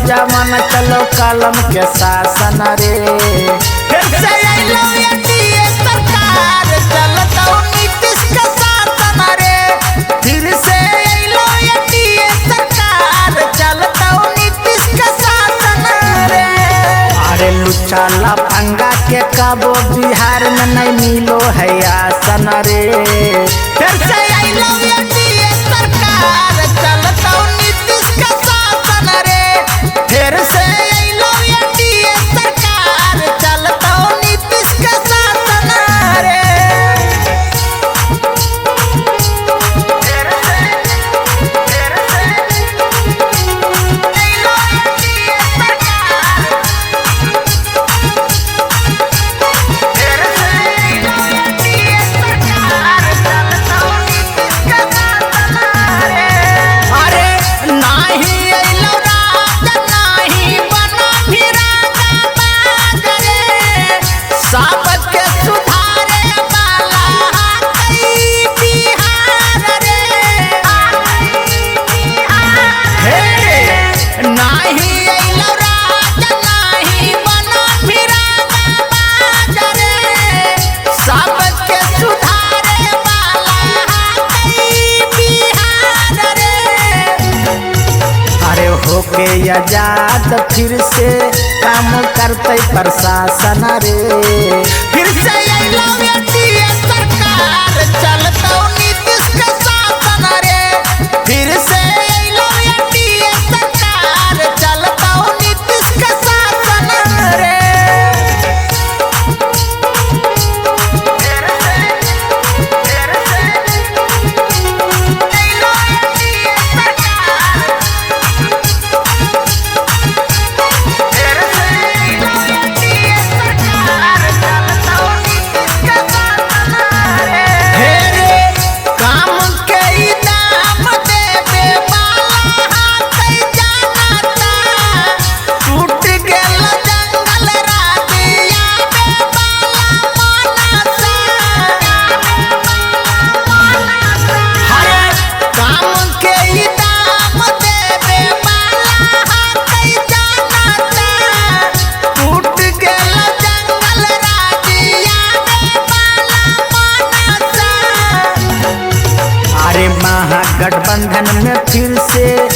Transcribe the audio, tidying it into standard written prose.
जमान चलो कलम के शासन रे। फिर से अइलो एनडीए सरकार चलतो नीतीश के शासन रे। फिर से अइलो एनडीए सरकार चलतो नीतीश के शासन रे। अरे लुच्चा लफंगा के कबो बिहार में नहीं मिलो है आसन रे। फिर से अइलो एनडीए सरकार चलतो नीतीश के शासन रे। फिर से अइलो एनडीए सरकार चलतो नीतीश के शासन रे। होके आजाद फिर से काम करते प्रशासन रे। फिर से अइलो एनडीए सरकार चलतो नीतीश के शासन रे। फिर से अइलो एनडीए सरकार चलतो नीतीश के शासन रे। महागठबंधन में फिर से